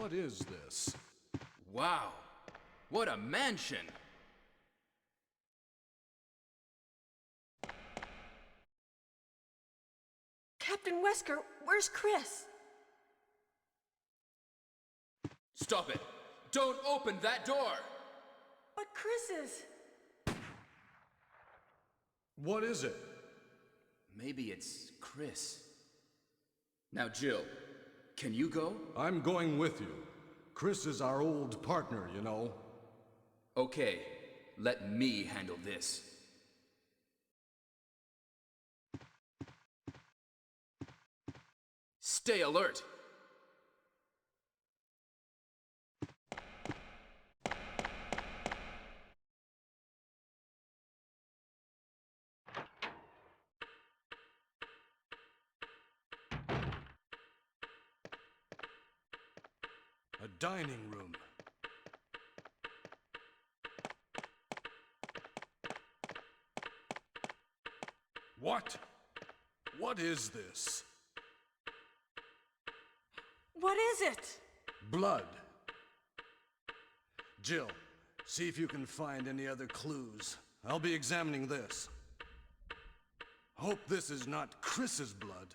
What is this? Wow, what a mansion! Captain Wesker, where's Chris? Stop it! Don't open that door! But Chris is... What is it? Maybe it's Chris. Now, Jill, can you go? I'm going with you. Chris is our old partner, you know. Okay, let me handle this. Stay alert! A dining room. What? What is this? What is it? Blood. Jill, see if you can find any other clues. I'll be examining this. Hope this is not Chris's blood.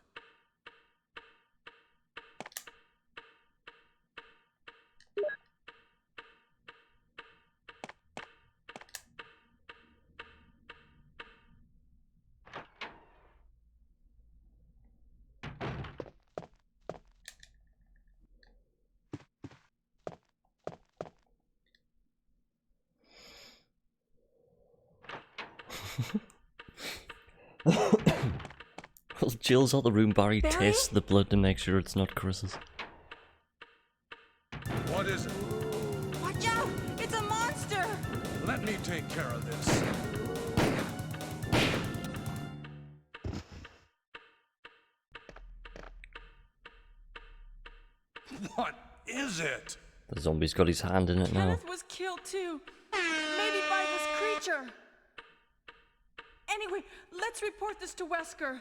Well, Jill's out the room. Barry tastes the blood to make sure it's not Chris's. What is it? Watch out! It's a monster! Let me take care of this. What is it? The zombie's got his hand in it now. Kenneth was killed too. Maybe by this creature. Anyway, let's report this to Wesker.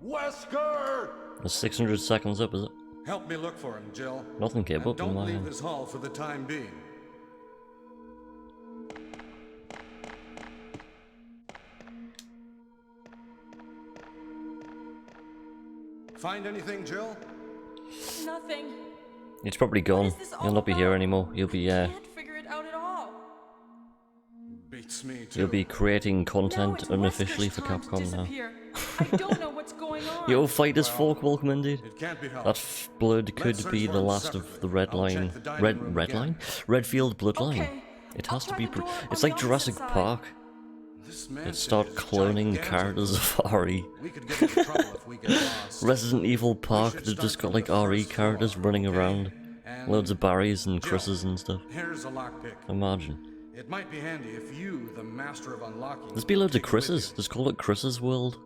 Wesker! That's 600 seconds up, is it? Help me look for him, Jill. Nothing came And up in don't my leave hand. this hall for the time being. Find anything, Jill? Nothing. He's probably gone. is this all He'll not be here about? anymore. He'll be Can't figure it out at all. Beats me too. he'll be creating Now content it's unofficially Wesker's for time to Capcom now. disappear. I don't know what's going on. Yo, Fighters Folk, welcome indeed. It can't be helped. That blood Let's could search be for the him last of separately. the red I'll line. check the dining room Red again. line? Redfield bloodline. Okay, It I'll has to try be. the door It's on like the Jurassic opposite side. Park. This They mansion start is cloning gigantic. characters of RE. We could get into trouble if we get lost. Resident Evil Park, should they've just start got like from the RE first characters floor, running okay? around. And Loads of Barrys and Jill, Chris's and stuff. Here's a lockpick. Imagine. It might be handy if you, the master of unlocking, There's be loads of take it with Chris's. you. Just call it Chris's World.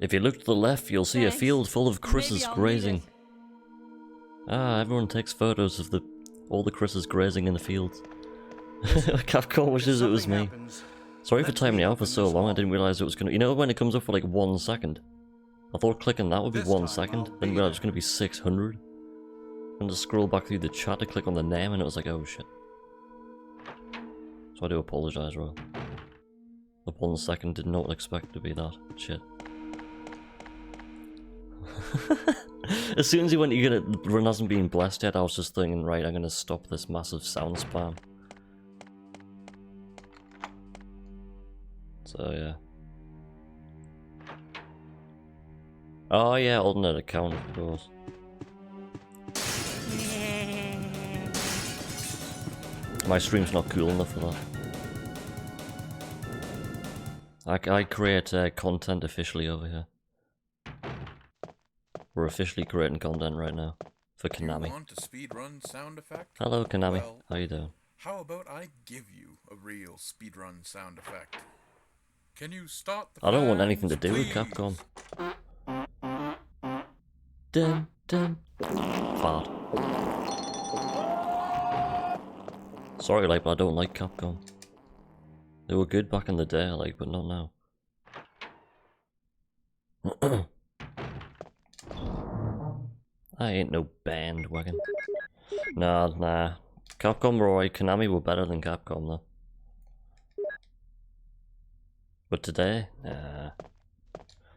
If you look to the left, you'll see a Thanks. field full of Chris's Maybe I'll need grazing. it. Ah, everyone takes photos of all the Chris's grazing in the fields. Capcom wishes it was Something me. happens, Sorry for let's timing meet it up out for in so this long, I hall. didn't realize it was gonna... You know when it comes up for like 1 second? I thought clicking that would be This 1 time second, I'll then be realized it was there. gonna be 600. And to scroll back through the chat to click on the name and it was like, oh shit. So I do apologise, Royal. The 1 second did not expect to be that shit. As soon as he went, the run hasn't been blessed yet, I was just thinking, right, I'm gonna stop this massive sound spam. So yeah. Oh yeah, alternate account, of course. My stream's not cool enough for that. I create content officially over here. We're officially creating content right now for Konami. You want a speedrun sound effect? Hello Konami, Well, how you doing? how about I give you a real speedrun sound effect? Can you start the I don't want fans, anything to do with please? Capcom. Dun dum. Fart. Sorry, like, but I don't like Capcom. They were good back in the day, like, but not now. I ain't no bandwagon. Nah. Capcom were alright, Konami were better than Capcom though. But today, nah.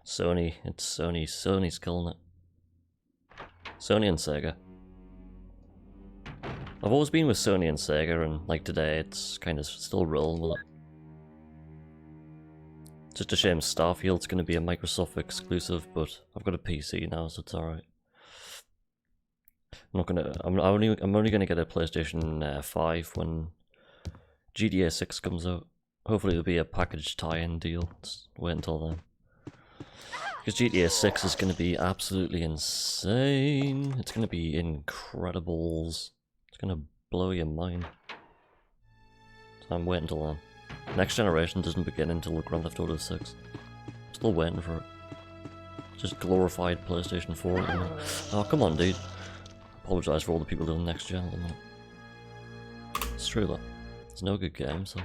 Sony, it's Sony. Sony's killing it. Sony and Sega. I've always been with Sony and Sega, and like today, it's kind of still rolling with it. Just a shame Starfield's going to be a Microsoft exclusive, but I've got a PC now, so it's alright. I'm only gonna get a PlayStation 5 when GTA 6 comes out. Hopefully it'll be a package tie-in deal. Let's wait until then. Because GTA 6 is gonna be absolutely insane. It's gonna be incredibles. It's gonna blow your mind. So I'm waiting until then. Next generation doesn't begin until Grand Theft Auto 6. Still waiting for it. Just glorified PlayStation 4 at the minute. Oh, come on, dude. Apologise for all the people doing next gen at the minute. It's true though. There's no good games though.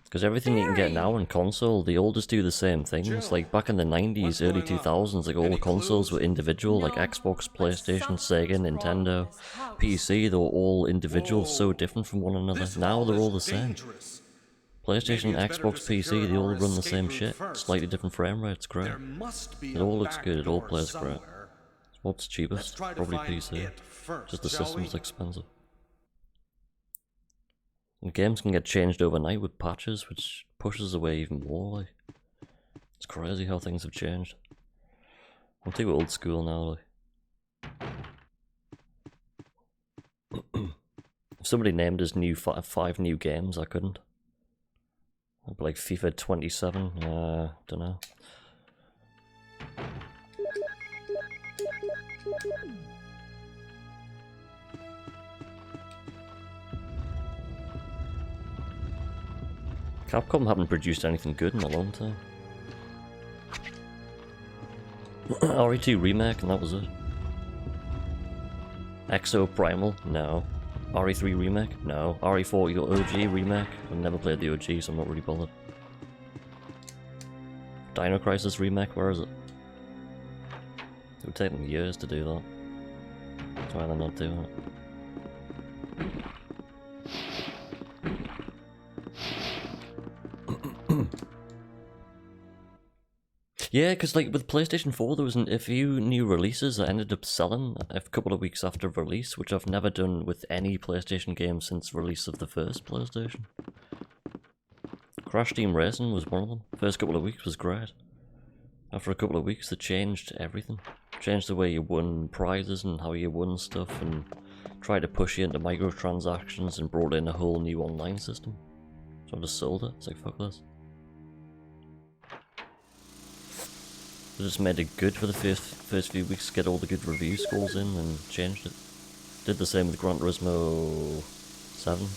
Because everything you can get now on console, they all just do the same things. Like back in the 90s, early 2000s, like all the consoles were individual, like Xbox, PlayStation, Sega, Nintendo, PC, they were all individual, so different from one another. Now they're all the same. PlayStation, Xbox, PC, they all run the same shit. Slightly different frame rates, great. It all looks good, it all plays great. What's cheapest? Probably PC. Just the system's expensive. And games can get changed overnight with patches, which pushes away even more, like. It's crazy how things have changed. I'm too old school now, like. If somebody named us five new games, I couldn't. I'd be like FIFA 27, dunno. Capcom haven't produced anything good in a long time. RE2 Remake, and that was it. Exo Primal? No. RE3 Remake? No. RE4 OG Remake? I've never played the OG, so I'm not really bothered. Dino Crisis Remake? Where is it? It would take them years to do that. That's why they're not doing it. Yeah, because like with PlayStation 4 there was a few new releases that ended up selling a couple of weeks after release, which I've never done with any PlayStation game since release of the first PlayStation. Crash Team Racing was one of them. First couple of weeks was great. After a couple of weeks they changed everything. Changed the way you won prizes and how you won stuff, and tried to push you into microtransactions and brought in a whole new online system. So I just sold it. It's like, fuck this. They just made it good for the first few weeks, get all the good review scores in, and changed it. Did the same with Gran Turismo 7.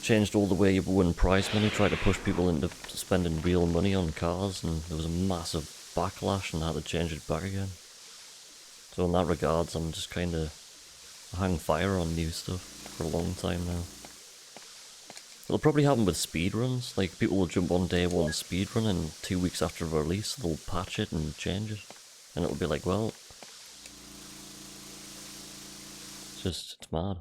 Changed all the way you win prize money, tried to push people into spending real money on cars, and there was a massive backlash and had to change it back again. So in that regards, I'm just kind of hang fire on new stuff for a long time now. It'll probably happen with speedruns, like people will jump on day one speedrun and 2 weeks after release they'll patch it and change it. And it'll be like, well, it's mad.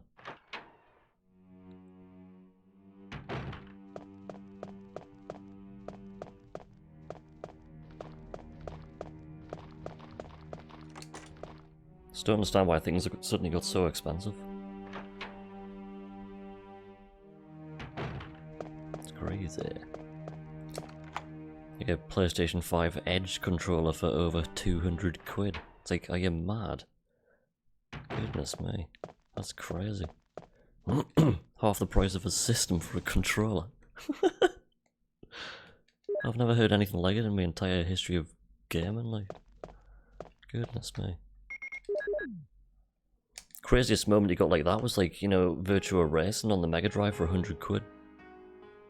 Just don't understand why things suddenly got so expensive. Crazy. You get a PlayStation 5 Edge controller for over 200 quid. It's like, are you mad? Goodness me. That's crazy. Half the price of a system for a controller. I've never heard anything like it in my entire history of gaming, like. Goodness me. Craziest moment you got like that was like, you know, Virtua Racing on the Mega Drive for 100 quid.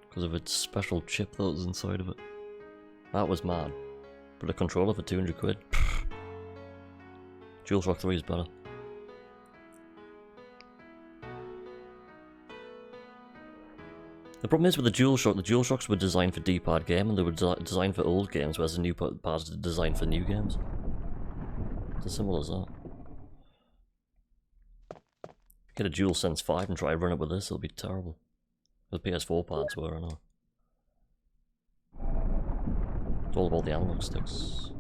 Because of its special chip that was inside of it. That was mad. But a controller for 200 quid. DualShock 3 is better. The problem is with the DualShocks were designed for D-pad game and they were designed for old games, whereas the new pads are designed for new games. It's as simple as that. Get a DualSense 5 and try to run it with this, it'll be terrible. The PS4 pads were, I know. It's all about the analog sticks.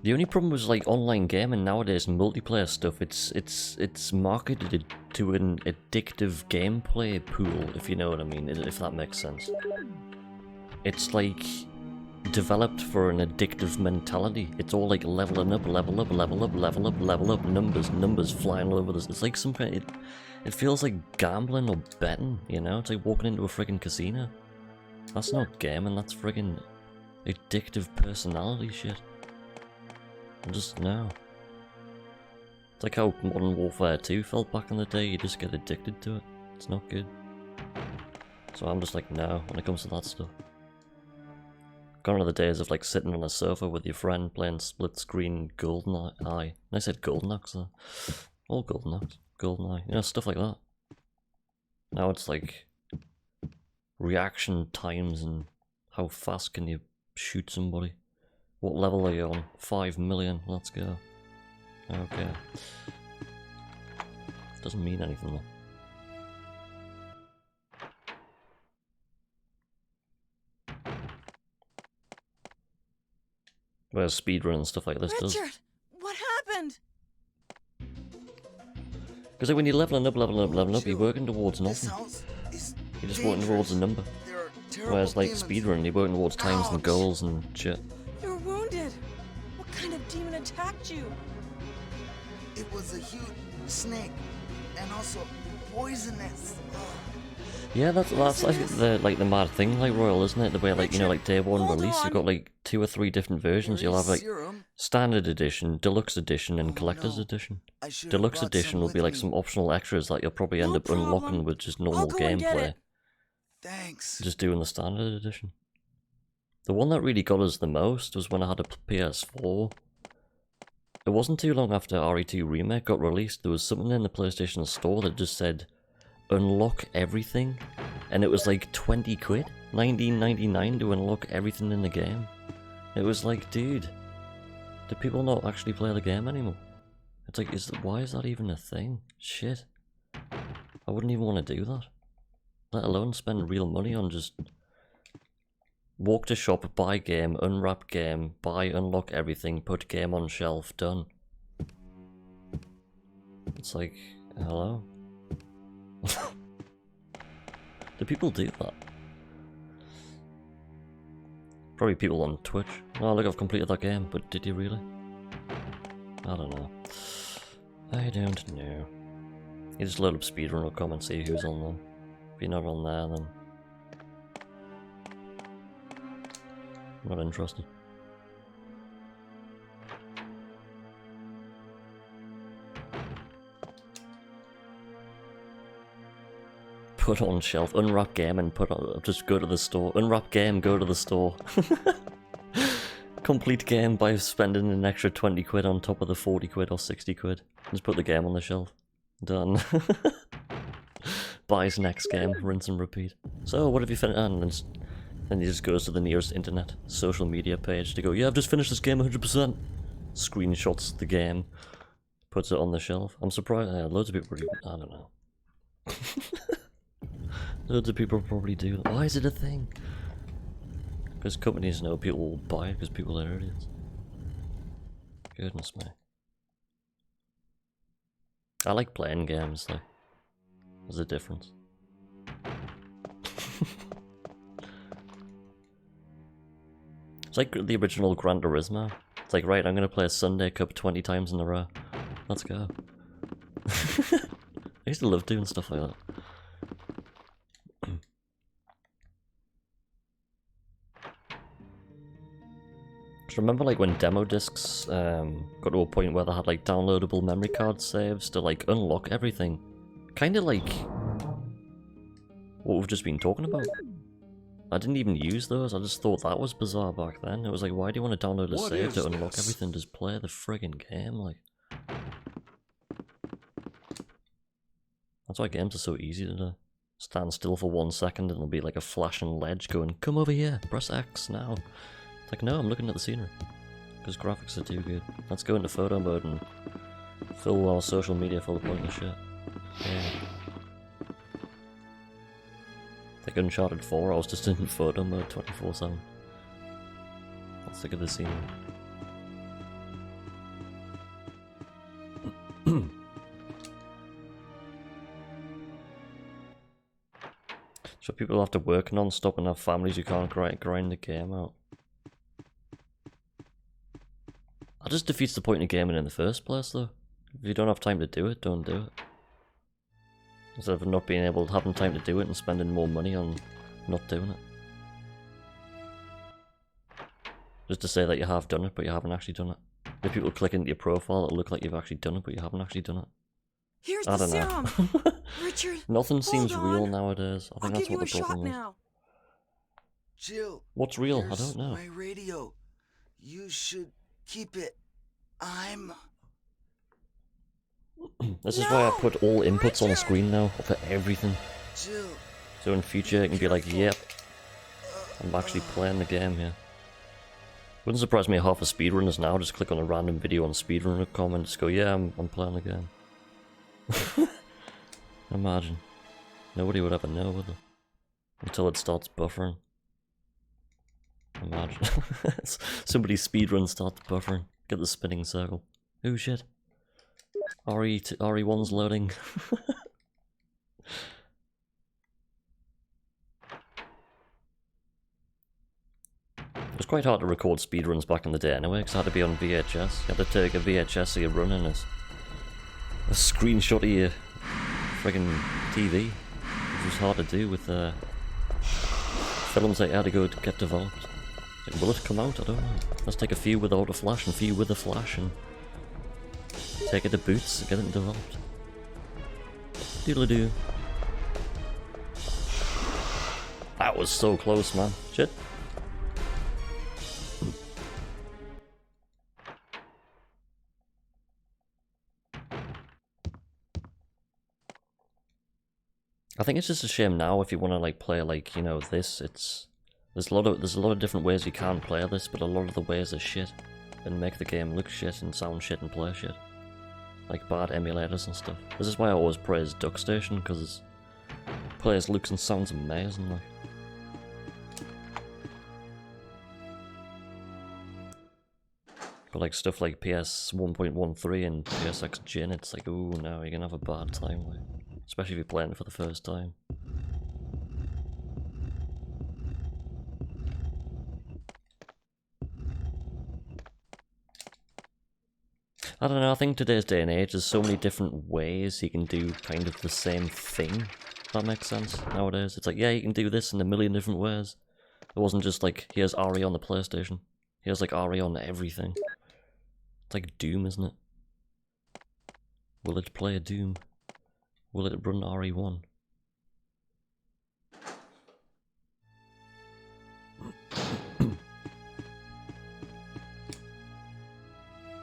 The only problem was like online gaming nowadays and multiplayer stuff, it's marketed to an addictive gameplay pool, if you know what I mean, if that makes sense. It's like developed for an addictive mentality. It's all like leveling up, level up, level up, level up, level up, numbers flying all over this. It's like some kind it feels like gambling or betting, you know? It's like walking into a friggin' casino. That's not gaming, that's friggin' addictive personality shit. Just now. It's like how Modern Warfare 2 felt back in the day, you just get addicted to it. It's not good. So I'm just like, no, when it comes to that stuff. Gone are the days of like sitting on a sofa with your friend playing split screen GoldenEye. And I said Golden Axe there. All Golden Axe. GoldenEye. You know, stuff like that. Now it's like reaction times and how fast can you shoot somebody. What level are you on? 5 million. Let's go. Okay. Doesn't mean anything though. Whereas speedrun and stuff like this does. Richard, what happened? Because like when you're leveling up, you're working towards nothing. You're just working towards a number. Whereas like speedrun, you're working towards times and goals and shit. You're wounded. What kind of demon attacked you? It was a huge snake, and also poisonous. Yeah, that's like the mad thing, like Royal, isn't it? The way like, you know, like day one release, you've got like 2 or 3 different versions. You'll have like standard edition, deluxe edition, and collector's edition. Deluxe edition will be like some optional extras that you'll probably end up unlocking with just normal gameplay. Thanks. Just doing the standard edition. The one that really got us the most was when I had a PS4. It wasn't too long after RE2 Remake got released, there was something in the PlayStation Store that just said, unlock everything, and it was like 20 quid, 19.99 to unlock everything in the game. It was like, dude, do people not actually play the game anymore? It's like, why is that even a thing? Shit. I wouldn't even want to do that. Let alone spend real money on just walk to shop, buy game, unwrap game, buy, unlock everything, put game on shelf, done. It's like, hello? Do people do that? Probably people on Twitch. Oh look, I've completed that game, but did you really? I don't know. I don't know. You just load up speedrun.com and see who's on them. If you're not on there, then I'm not interested. Put on shelf, unwrap game and put on, just go to the store. Unwrap game, go to the store. Complete game by spending an extra 20 quid on top of the 40 quid or 60 quid. Just put the game on the shelf. Done. Buys next game, rinse and repeat. So, what have you finished? And then he just goes to the nearest internet social media page to go, yeah, I've just finished this game 100%. Screenshots the game, puts it on the shelf. I'm surprised, loads of people really, I don't know. Loads of people probably do that. Why is it a thing? Because companies know people will buy it because people are idiots. Goodness me. I like playing games, like, there's a difference. It's like the original Gran Turismo. It's like, right, I'm gonna play a Sunday Cup 20 times in a row. Let's go. I used to love doing stuff like that. Do you remember like when demo discs got to a point where they had like downloadable memory card saves to like unlock everything? Kind of like what we've just been talking about. I didn't even use those, I just thought that was bizarre back then. It was like, why do you want to download a What save is to unlock this? everything? Just play the friggin' game, like. That's why games are so easy to do. Stand still for 1 second and there'll be like a flashing ledge going, come over here, press X now. It's like, no, I'm looking at the scenery. Because graphics are too good. Let's go into photo mode and fill our social media full of pointless shit. Yeah. Like Uncharted 4, I was just in photo mode 24/7. Let's look at the scenery. So people have to work non-stop and have families who can't grind the game out. That just defeats the point of gaming in the first place, though. If you don't have time to do it, don't do it. Instead of not being able to having time to do it and spending more money on not doing it. Just to say that you have done it, but you haven't actually done it. If people click into your profile, it'll look like you've actually done it, but you haven't actually done it. Here's I the don't know. serum. Richard, Nothing seems hold real on. nowadays. I I'll think give that's you what a the shot problem is. now. Jill. What's real? I Here's don't know. my radio. You should keep it. I'm... This is why I No! put all inputs on the Richard! screen now for everything. Jill. So in future it can be like, Careful. yep, I'm actually playing the game here. Wouldn't surprise me if half the speedrunners now just click on a random video on speedrunner.com and just go, yeah, I'm playing the game. Imagine. Nobody would ever know, would they? Until it starts buffering. Imagine. Somebody's speedrun starts buffering. Get the spinning circle. Oh shit. RE1's loading. It was quite hard to record speedruns back in the day anyway, because I had to be on VHS. You had to take a VHS of your running as a screenshot of your friggin' TV, which was hard to do with films that you had to go to get developed. Like, will it come out? I don't know. Let's take a few without a flash and a few with a flash and take it to boots and get it developed. Doodle-doo. That was so close, man. Shit. I think it's just a shame now if you want to like play like, you know, this, there's a lot of different ways you can play this, but a lot of the ways are shit and make the game look shit and sound shit and play shit. Like bad emulators and stuff. This is why I always praise Duckstation, because it plays, looks and sounds amazing, like. But like stuff like PS 1.13 and PSX Gin, it's like, ooh no, you're gonna have a bad time, like. Especially if you're playing it for the first time. I don't know, I think today's day and age, there's so many different ways you can do kind of the same thing, if that makes sense, nowadays. It's like, yeah, you can do this in a million different ways. It wasn't just like, here's RE on the PlayStation. Here's like RE on everything. It's like Doom, isn't it? Will it play a Doom? Will it run RE1?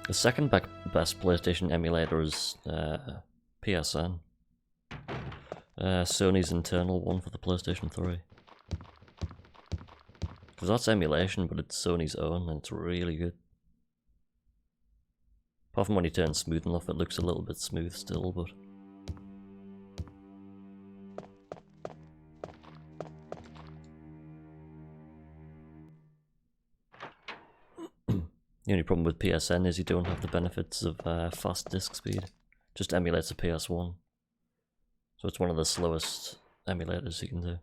The second best PlayStation emulator is PSN. Sony's internal one for the PlayStation 3. Because that's emulation, but it's Sony's own, and it's really good. Apart from when you turn smooth enough, it looks a little bit smooth still, but... The only problem with PSN is you don't have the benefits of fast disk speed. Just emulates a PS1. So it's one of the slowest emulators you can do.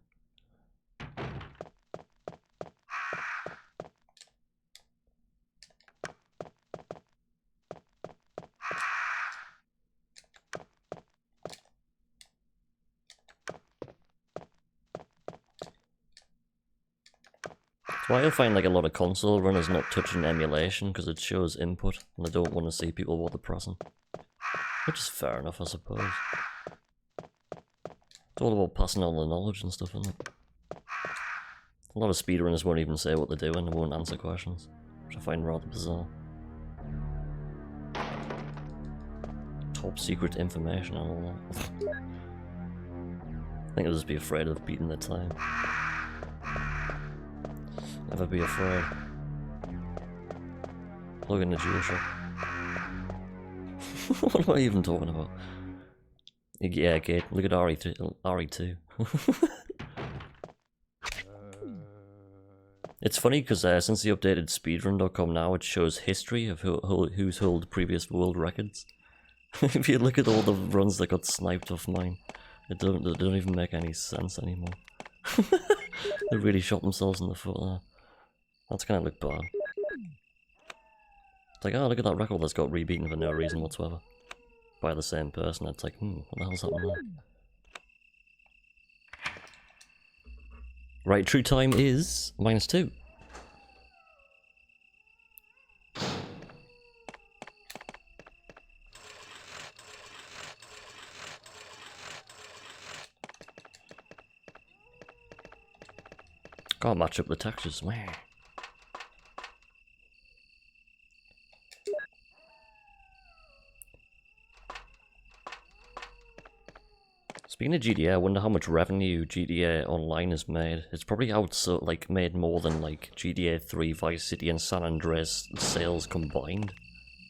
That's why I find like a lot of console runners not touching emulation, because it shows input, and I don't want to see people what they're pressing. Which is fair enough, I suppose. It's all about passing on the knowledge and stuff, isn't it? A lot of speedrunners won't even say what they're doing, and won't answer questions, which I find rather bizarre. Top secret information and all that. I think they'll just be afraid of beating their time. Never be afraid. Plug in the DualShock. What am I even talking about? Yeah, Kate, look at RE2. It's funny because since the updated speedrun.com now, it shows history of who's held previous world records. If you look at all the runs that got sniped off mine, they don't even make any sense anymore. They really shot themselves in the foot there. That's gonna look bad. It's like, oh, look at that record that's got rebeaten for no reason whatsoever. By the same person. It's like, what the hell's happening there? Right, true time is -2. Can't match up the textures. Wah. Speaking of GTA, I wonder how much revenue GTA Online has made. It's probably made more than like GTA 3, Vice City, and San Andreas sales combined.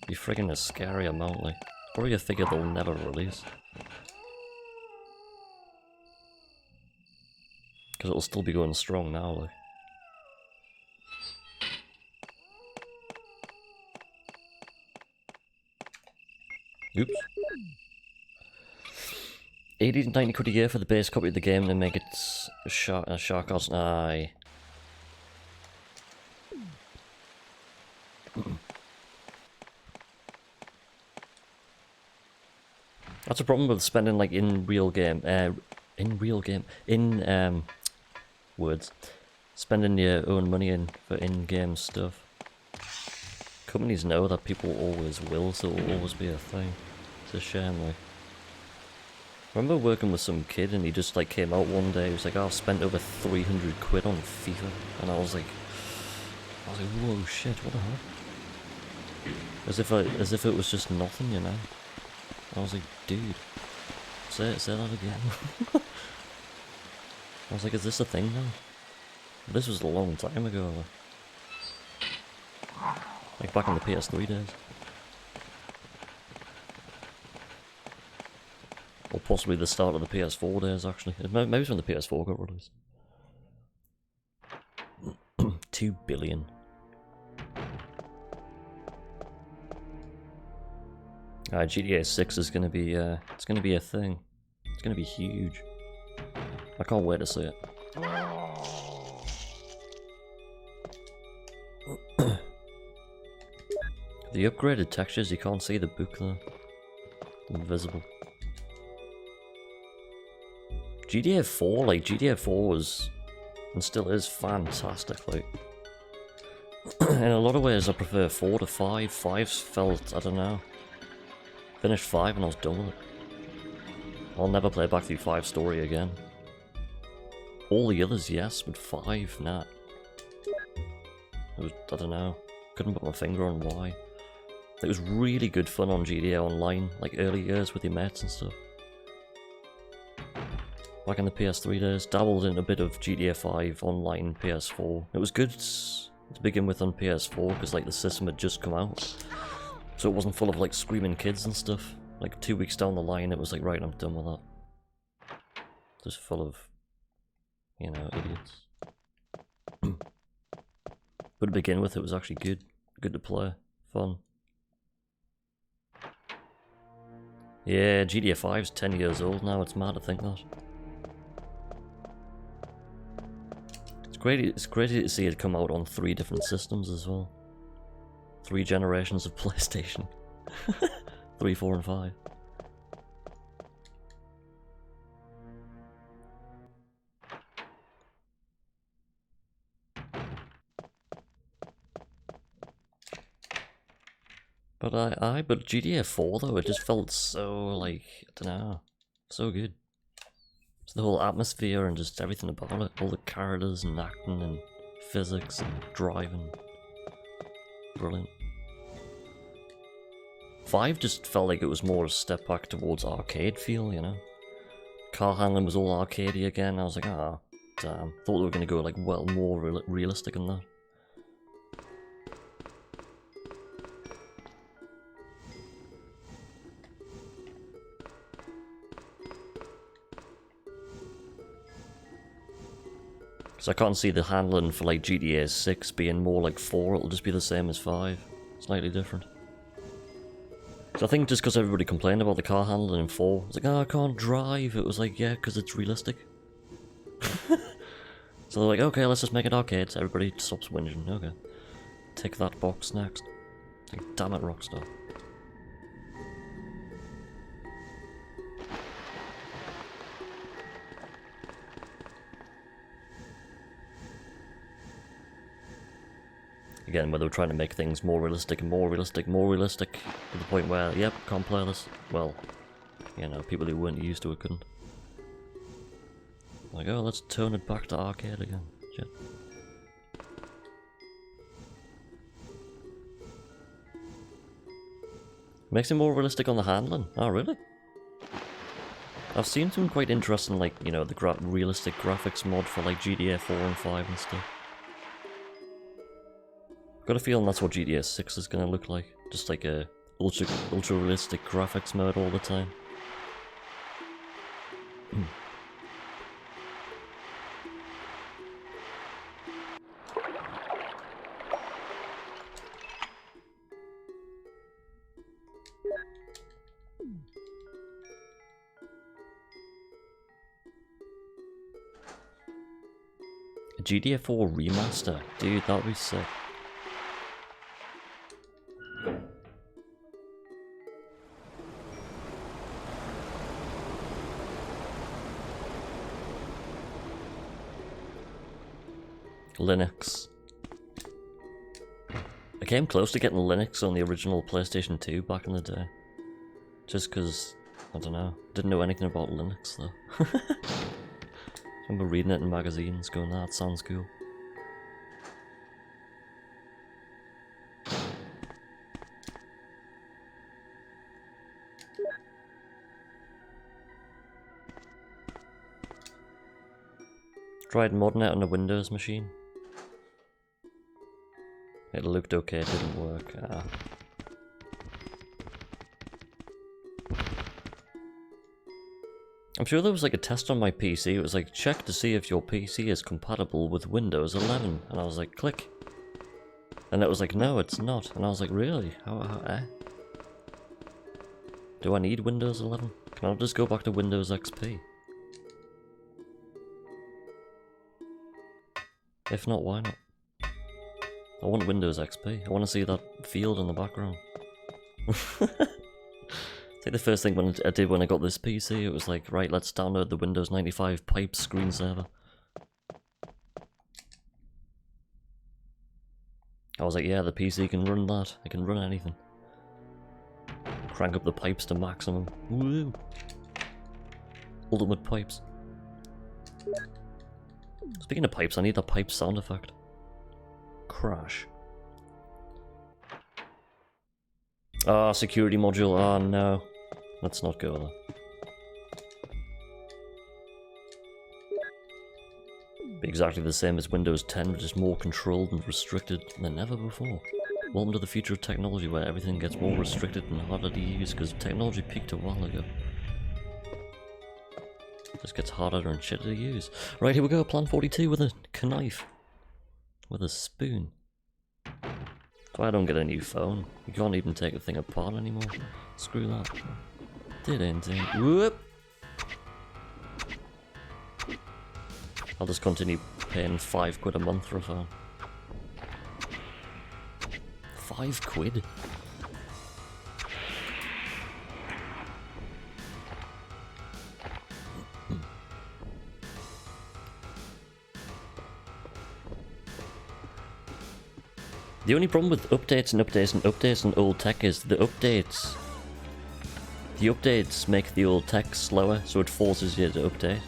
Be friggin' a scary amount, like. Probably a figure they'll never release. Because it'll still be going strong now, like. Oops. 80 to 90 quid a year for the base copy of the game and make it shark odds. Aye. That's a problem with spending like in words. Spending your own money for in-game stuff. Companies know that people always will, so it'll always be a thing. It's a shame, like. I remember working with some kid and he just like came out one day, he was like, oh, I've spent over 300 quid on FIFA, and I was like, whoa, shit, what the hell? As if it was just nothing, you know? I was like, dude, say that again. I was like, is this a thing now? This was a long time ago, like back in the PS3 days. Or possibly the start of the PS4 days, actually. Maybe it's when the PS4 got released. 2 billion. GTA 6 is gonna be, it's gonna be a thing. It's gonna be huge. I can't wait to see it. The upgraded textures, you can't see the book there. Invisible. GTA 4, like, GTA 4 was, and still is, fantastic, like. In a lot of ways, I prefer 4 to 5. 5's felt, I don't know. Finished 5 and I was done with it. I'll never play back through 5 story again. All the others, yes, but 5, nah. It was, I don't know. Couldn't put my finger on why. It was really good fun on GTA Online, like early years with your mates and stuff. Back in the PS3 days, dabbled in a bit of GTA 5 online PS4. It was good to begin with on PS4 because like the system had just come out. So it wasn't full of like screaming kids and stuff. Like 2 weeks down the line it was like, right, I'm done with that. Just full of, you know, idiots. But to begin with it was actually good. Good to play. Fun. Yeah, GTA 5's 10 years old now, it's mad to think that. It's great to see it come out on 3 different systems as well. 3 generations of PlayStation. 3, 4, and 5. But GTA 4 though, it just felt so like, I don't know, so good. Just the whole atmosphere and just everything about it, all the characters and acting and physics and driving, brilliant. 5 just felt like it was more a step back towards arcade feel, you know. Car handling was all arcadey again. I was like, ah, damn. Thought they were gonna go like well more realistic than that. So I can't see the handling for like GTA 6 being more like 4, it'll just be the same as 5. Slightly different. So I think just because everybody complained about the car handling in 4, it's like, oh, I can't drive. It was like, yeah, because it's realistic. So they're like, okay, let's just make it arcade. So everybody stops whinging. Okay. Tick that box next. Like, damn it, Rockstar. Again, where they were trying to make things more realistic and more realistic, to the point where, yep, can't play this. Well, you know, people who weren't used to it couldn't. Like, oh, let's turn it back to arcade again. Shit. Makes it more realistic on the handling. Oh, really? I've seen some quite interesting, like, you know, the realistic graphics mod for, like, GTA 4 and 5 and stuff. Got a feeling that's what GTA 6 is gonna look like. Just like a ultra realistic graphics mode all the time. A GTA 4 remaster? Dude, that would be sick. Linux. I came close to getting Linux on the original PlayStation 2 back in the day. Just because, I don't know, didn't know anything about Linux though. I remember reading it in magazines going, that sounds cool. Tried modding it on a Windows machine. It looked okay, it didn't work. I'm sure there was like a test on my PC, it was like, check to see if your PC is compatible with Windows 11. And I was like, click. And it was like, no, it's not. And I was like, really? How Do I need Windows 11? Can I just go back to Windows XP? If not, why not? I want Windows XP. I want to see that field in the background. It's like the first thing I did when I got this PC, it was like, right, let's download the Windows 95 Pipes screensaver. I was like, yeah, the PC can run that. It can run anything. Crank up the pipes to maximum. Woo! Ultimate pipes. Speaking of pipes, I need that pipe sound effect. Crash. Ah, security module. Ah, no. Let's not go there. Be exactly the same as Windows 10, but just more controlled and restricted than ever before. Welcome to the future of technology where everything gets more restricted and harder to use because technology peaked a while ago. Just gets harder and shitter to use. Right, here we go, Plan 42 with a knife. With a spoon. I don't get a new phone. You can't even take a thing apart anymore. Screw that. Didn't it? Whoop! I'll just continue paying £5 a month for a phone. £5? The only problem with updates and updates and updates and old tech is the updates make the old tech slower, so it forces you to upgrade.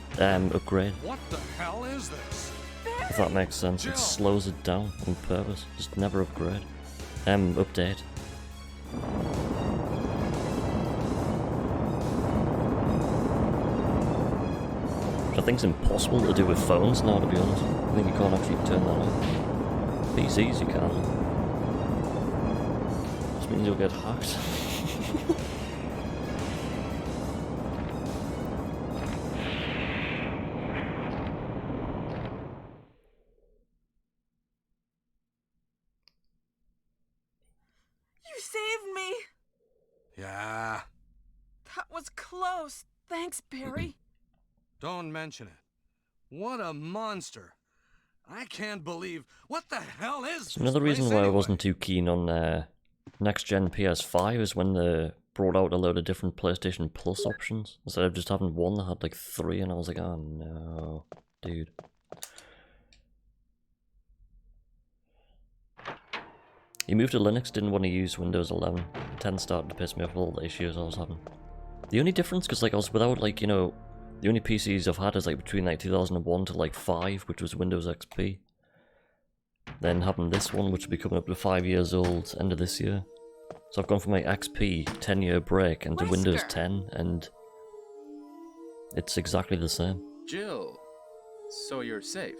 What the hell is this? If that makes sense, it slows it down on purpose. Just never upgrade. Update. Which I think's impossible to do with phones now, to be honest. I think you can't actually turn that on. PCs you can. Which means you'll get hacked. You saved me! Yeah, That was close. Thanks, Barry. don't mention it. What a monster. I can't believe... What the hell is this Another reason place why I anyway? wasn't too keen on next-gen PS5 is when they brought out a load of different PlayStation Plus options, instead of just having one that had like 3, and I was like, oh no, dude. He moved to Linux, didn't want to use Windows 11. 10 started to piss me off with all the issues I was having. The only difference, because like I was without like, you know, the only PCs I've had is like between like 2001 to like 5, which was Windows XP. Then having this one, which will be coming up to 5 years old, end of this year. So I've gone from like XP, 10-year break, and to Windows 10, and it's exactly the same. Jill, so you're safe.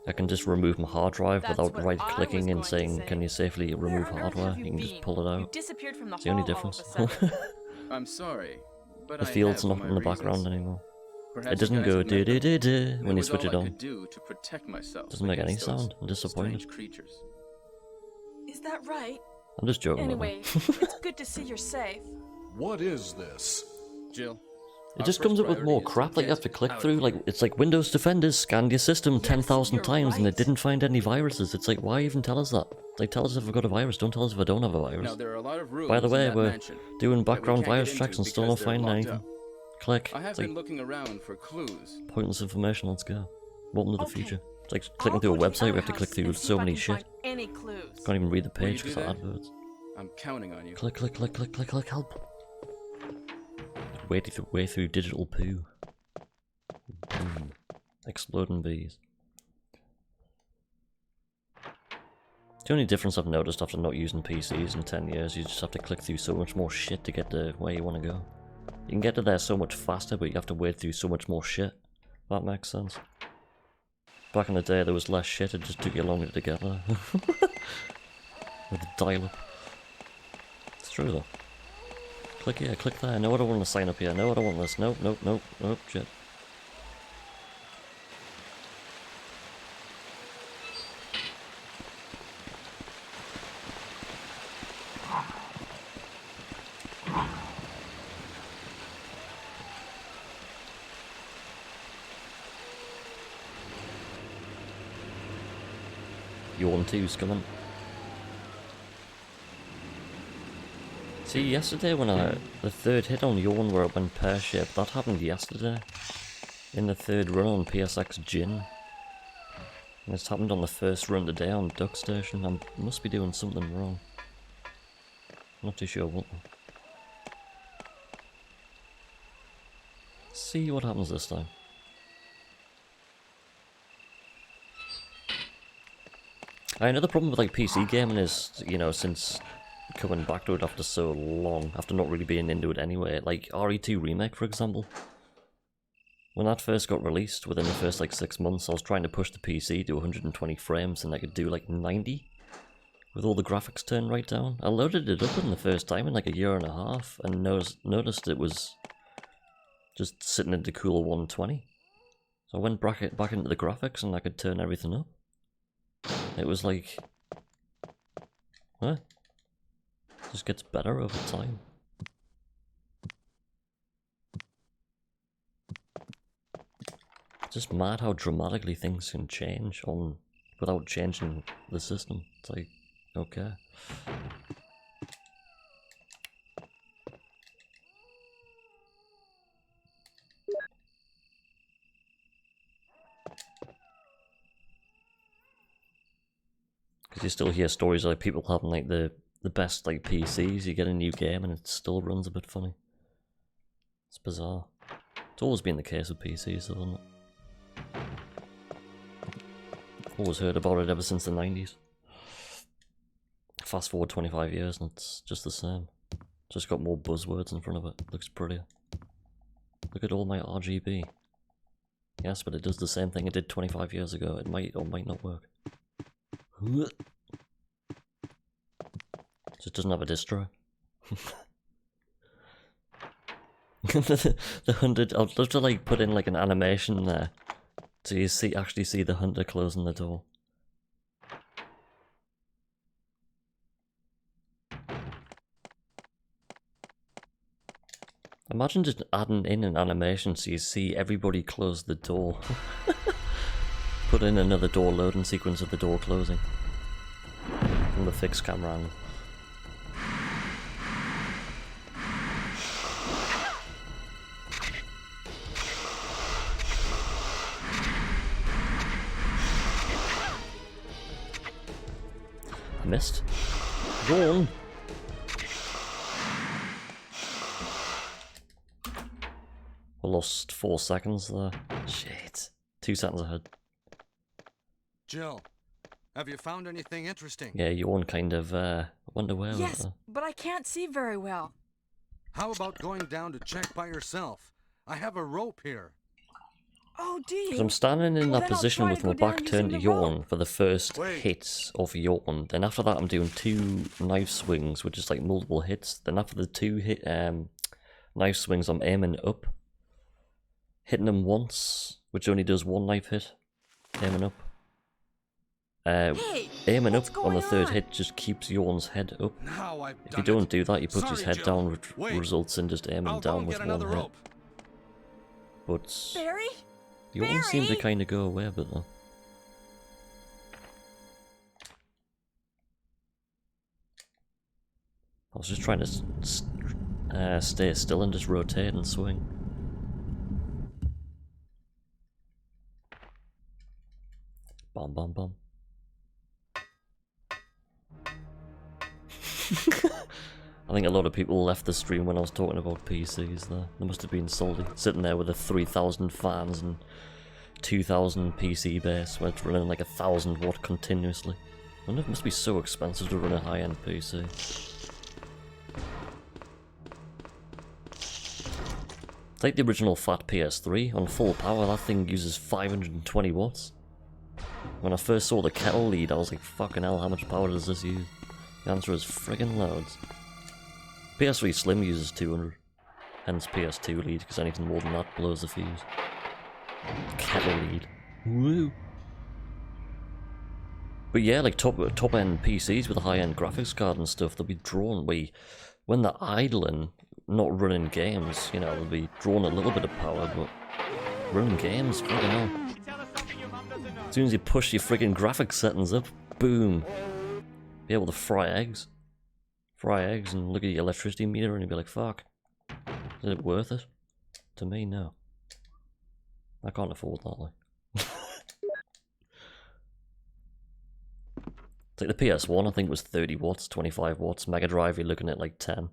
I can just remove my hard drive That's without what I right-clicking was and going to saying, say. can you safely remove Where on earth hardware? have You you can just been? pull it You out. disappeared from the It's the only hall all of difference. a sudden. I'm sorry, but The I field's have not my in the background reasons. anymore. Perhaps It doesn't you guys go have met them. do when It you was switch all it I on. could do to protect myself Doesn't make any against those sound. I'm disappointed. strange creatures. Is that right? I'm just joking. with Anyway, him. it's good to see you're safe. What is this? Jill, It our just first comes up with more priority is crap that you have to get click out through. of Like, here. it's like Windows Defenders scanned your system Yes, 10,000 you're times and it right. didn't find any viruses. It's like, why even tell us that? Like, tell us if I've got a virus, don't tell us if I don't have a virus. Now there are a lot of rooms By the way, in that we're mansion doing that we background can't get virus checks into and still because not they're finding locked anything. up. Click. I have It's like been looking around for clues. pointless information, let's go. Welcome to the Okay. future. It's like I'll clicking through a go to the website, we have to click outhouse through and see so if I many can shit. find any clues. Can't even read the Will you page do because of that? adverts. I'm counting on you. Click, click, click, click, click, click, help. Way through digital poo. Exploding bees. The only difference I've noticed after not using PCs in 10 years, you just have to click through so much more shit to get to where you want to go. You can get to there so much faster, but you have to wade through so much more shit. That makes sense. Back in the day, there was less shit, it just took you longer to get there. With the dial-up. It's true though. Click here, click there. No, I don't want to sign up here. No, I don't want this. Nope, nope, nope, nope, shit. Yawn 2's coming. See, yesterday when the third hit on Yawn where it went pear-shaped, that happened yesterday. In the third run on PSX Gin. And it's happened on the first run today on Duckstation. I must be doing something wrong. Not too sure what. See what happens this time. Another problem with like PC gaming is, you know, since coming back to it after so long, after not really being into it anyway, like RE2 Remake for example. When that first got released, within the first like 6 months, I was trying to push the PC to 120 frames and I could do like 90 with all the graphics turned right down. I loaded it up in the first time in like a year and a half and noticed it was just sitting at the cool 120. So I went back into the graphics and I could turn everything up. It was like, huh? It just gets better over time. It's just mad how dramatically things can change on without changing the system. It's like, okay. You still hear stories of like people having like the best like PCs. You get a new game and it still runs a bit funny. It's bizarre. It's always been the case with PCs, though, hasn't it? Always heard about it ever since the 90s. Fast forward 25 years and it's just the same. Just got more buzzwords in front of it. Looks prettier. Look at all my RGB. Yes, but it does the same thing it did 25 years ago. It might or might not work. Just doesn't have a distro. The 100. I'd love to like put in like an animation there, so you actually see the hunter closing the door. Imagine just adding in an animation so you see everybody close the door. Put in another door loading sequence of the door closing from the fixed camera angle. I missed. Go on. I lost 4 seconds there. Shit. 2 seconds ahead. Jill, have you found anything interesting? Yeah, Yawn kind of went away with Yes, it. but I can't see very well. How about going down to check by yourself? I have a rope here. Oh, do you? Because I'm standing in Well, that then I'll position try with to my go down back using turned to the Yawn rope. for the first Wait. hits of Yawn. Then after that I'm doing 2 knife swings, which is like multiple hits. Then after the 2 knife swings I'm aiming up. Hitting them once, which only does 1 knife hit. Aiming up. Hey, Aiming what's up on the going 3rd on? hit just keeps Yawn's head up. Now I've If done you don't it. do that, you put his Sorry, head Jill. down, which Wait. results in just aiming I'll go down and with get 1 another hit. rope. But Barry? Yawn seemed to Barry? kind of go away a bit though. I was just trying to stay still and just rotate and swing. Bom bom bom. I think a lot of people left the stream when I was talking about PCs there. They must have been salty, sitting there with a 3,000 fans and 2,000 PC base where it's running like 1,000 watt continuously. I wonder if it must be so expensive to run a high-end PC. It's like the original fat PS3. On full power, that thing uses 520 watts. When I first saw the kettle lead, I was like, fucking hell, how much power does this use? The answer is friggin' loads. PS3 Slim uses 200. Hence PS2 lead, because anything more than that blows the fuse. Kettle lead. Woo! But yeah, like top end PCs with a high end graphics card and stuff, they'll be drawn when they're idling, not running games, you know, they'll be drawing a little bit of power, but running games, fucking hell. As soon as you push your friggin' graphics settings up, boom. Be able to fry eggs. Fry eggs and look at your electricity meter and you'll be like, fuck. Is it worth it? To me, no. I can't afford that, like. It's like the PS1, I think was 30 watts, 25 watts. Mega Drive, you're looking at like 10.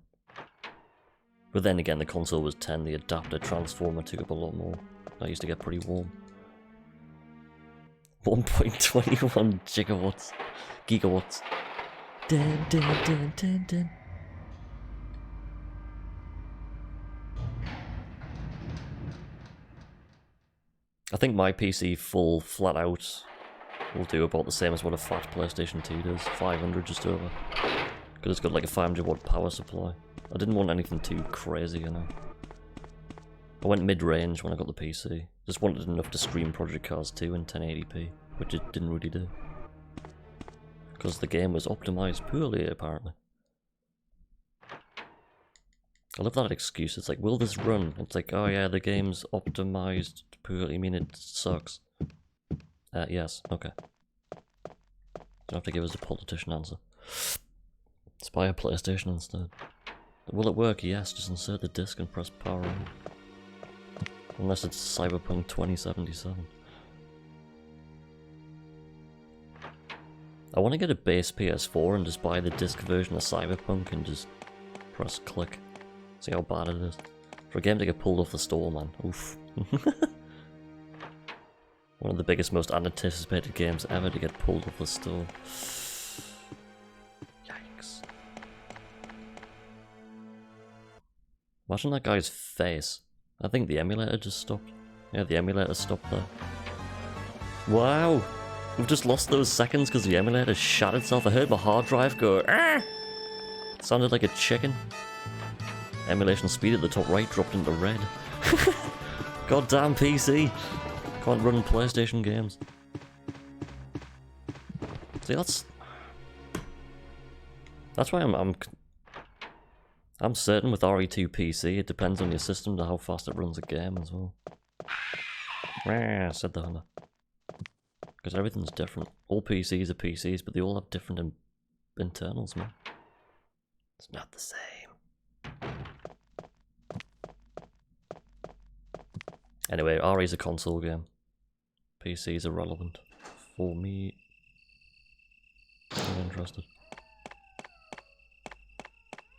But then again, the console was 10, the adapter transformer took up a lot more. That used to get pretty warm. 1.21 gigawatts. Gigawatts. Dun, dun, dun, dun, dun. I think my PC full flat out will do about the same as what a fat PlayStation 2 does. 500 just over. Because it's got like a 500 watt power supply. I didn't want anything too crazy, you know. I went mid-range when I got the PC. Just wanted enough to stream Project Cars 2 in 1080p, which it didn't really do. Because the game was optimized poorly, apparently. I love that excuse. It's like, will this run? It's like, oh yeah, the game's optimized poorly. I mean, it sucks. Yes, okay. Don't have to give us a politician answer. Let's buy a PlayStation instead. Will it work? Yes, just insert the disc and press power on. Unless it's Cyberpunk 2077. I want to get a base PS4 and just buy the disc version of Cyberpunk and just press click. See how bad it is. For a game to get pulled off the store, man. Oof. One of the biggest, most unanticipated games ever to get pulled off the store. Yikes. Imagine that guy's face. I think the emulator just stopped. Yeah, the emulator stopped there. Wow! We've just lost those seconds because the emulator shot itself. I heard my hard drive go, ah! It sounded like a chicken. Emulation speed at the top right dropped into red. Goddamn PC! Can't run PlayStation games. See, that's why I'm certain with RE2 PC, it depends on your system to how fast it runs a game as well. Rah, said the hunter. Because everything's different. All PCs are PCs, but they all have different internals, man. It's not the same. Anyway, RE's a console game. PC is irrelevant. For me, I'm interested.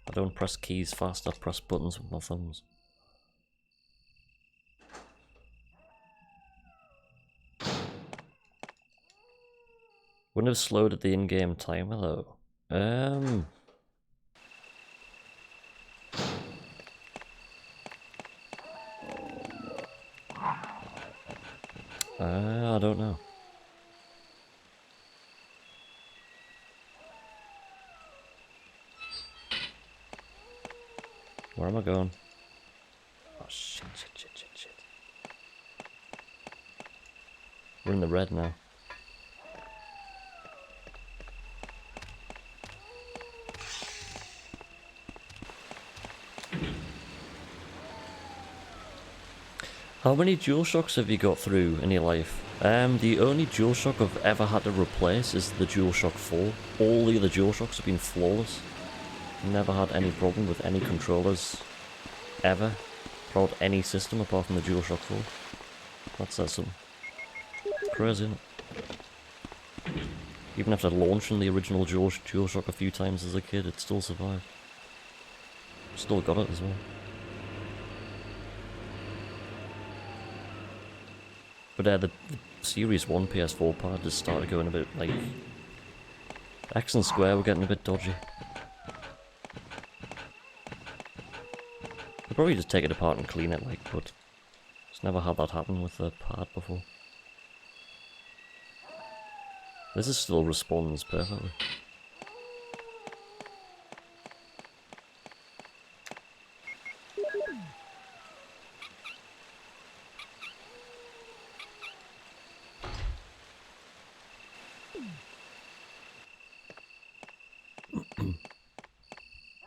I don't press keys fast, I press buttons with my thumbs. Wouldn't have slowed at the in-game timer though. I don't know. Where am I going? Oh shit. We're in the red now. How many DualShocks have you got through in your life? The only DualShock I've ever had to replace is the DualShock 4. All the other DualShocks have been flawless. Never had any problem with any controllers, ever. Throughout any system apart from the DualShock 4. That says something. Crazy, isn't it? Even after launching the original DualShock a few times as a kid, it still survived. Still got it as well. But the Series 1 PS4 pad just started going a bit, like... X and Square were getting a bit dodgy. I'd probably just take it apart and clean it, like, but... Just never had that happen with the pad before. This still responds perfectly.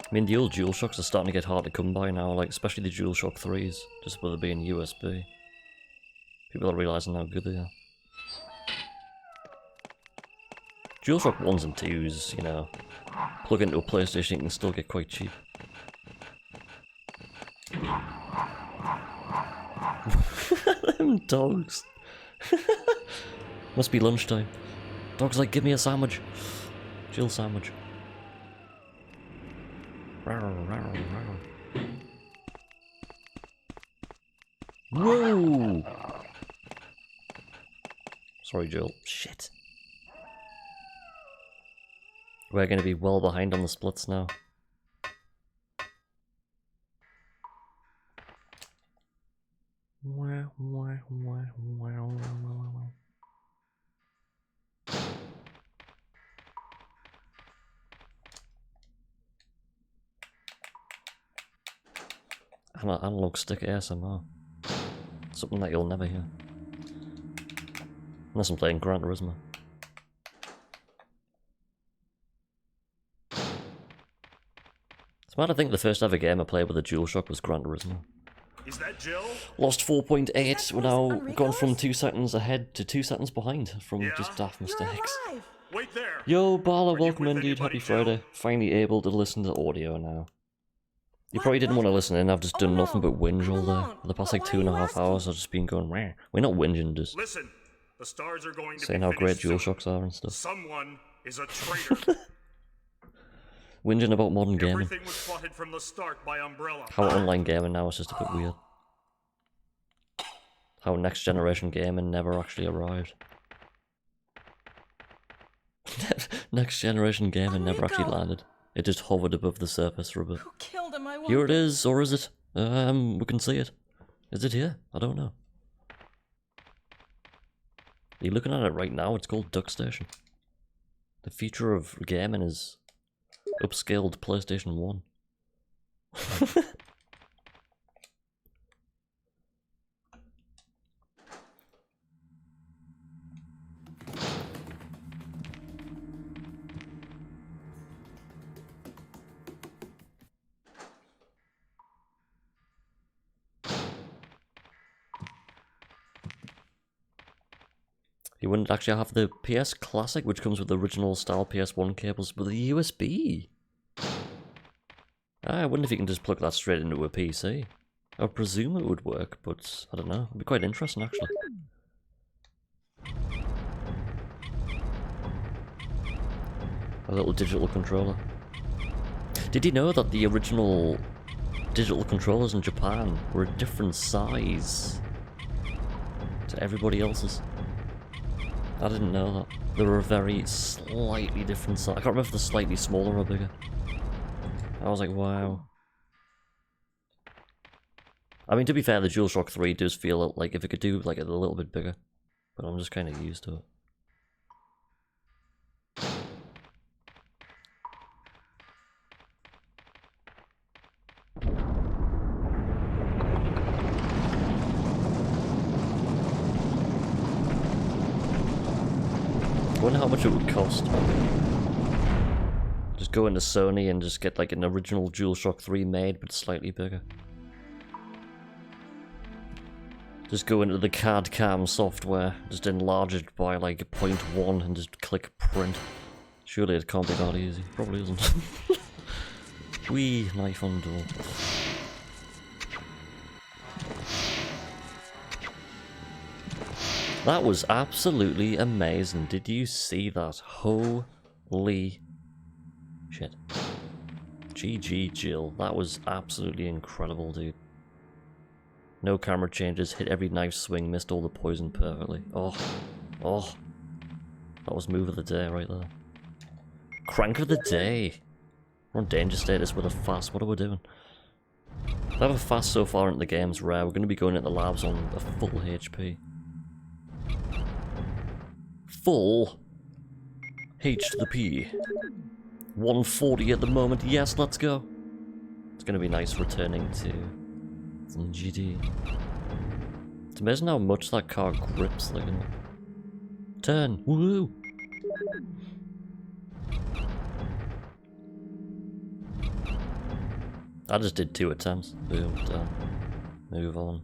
I mean, the old DualShocks are starting to get hard to come by now, like, especially the DualShock 3s, just with it being USB. People are realising how good they are. DualShock 1s and 2s, you know, plug into a PlayStation, you can still get quite cheap. Them dogs. Must be lunchtime. Dog's like, give me a sandwich. Jill sandwich. Whoa! Sorry, Jill. Shit. We're gonna be well behind on the splits now. Analog stick ASMR. Something that you'll never hear. Unless I'm playing Gran Turismo. It's mad to think the first ever game I played with a DualShock was Gran Turismo. Is that Jill? Lost 4.8, we're now gone from 2 seconds ahead to 2 seconds behind from just daft mistakes. Wait there. Yo, Bala, Are you welcome with indeed, anybody, happy Friday. Jill? Finally able to listen to audio now. You probably didn't want to listen in, I've just done nothing but whinge all day. For the past like 2.5 hours I've just been going, meh. We're not whinging, just Listen, the stars are going to saying be how great finished soon. DualShocks are and stuff. Someone is a traitor. Whinging about modern gaming. Everything was plotted from the start by Umbrella. How online gaming now is just a bit weird. How next generation gaming never actually arrived. Next generation gaming never actually landed. It just hovered above the surface for a bit. Who killed him? I wonder. Here it is, or is it? We can see it. Is it here? I don't know. You're looking at it right now, it's called Duckstation. The future of gaming is upscaled PlayStation 1. You wouldn't actually have the PS Classic, which comes with the original style PS1 cables, but the USB. I wonder if you can just plug that straight into a PC. I presume it would work, but I don't know. It'd be quite interesting, actually. A little digital controller. Did you know that the original digital controllers in Japan were a different size to everybody else's? I didn't know that. They were a very slightly different size. I can't remember if they're slightly smaller or bigger. I was like, wow. I mean, to be fair, the DualShock 3 does feel like if it could do like a little bit bigger. But I'm just kind of used to it. I wonder how much it would cost. Just go into Sony and just get like an original DualShock 3 made, but slightly bigger. Just go into the CAD CAM software, just enlarge it by like 0.1 and just click print. Surely it can't be that easy. Probably isn't. Wee, knife on door. That was absolutely amazing. Did you see that? Holy shit. GG Jill. That was absolutely incredible, dude. No camera changes, hit every knife swing, missed all the poison perfectly. Oh. Oh. That was move of the day right there. Crank of the day. We're on danger status with a fast. What are we doing? To have a fast so far into the game's rare. We're going to be going into the labs on a full HP. Full H to the P. 140 at the moment. Yes, let's go. It's going to be nice returning to some GD. It's amazing how much that car grips. Like, turn. Woo! I just did 2 attempts. Boom, done. Move on.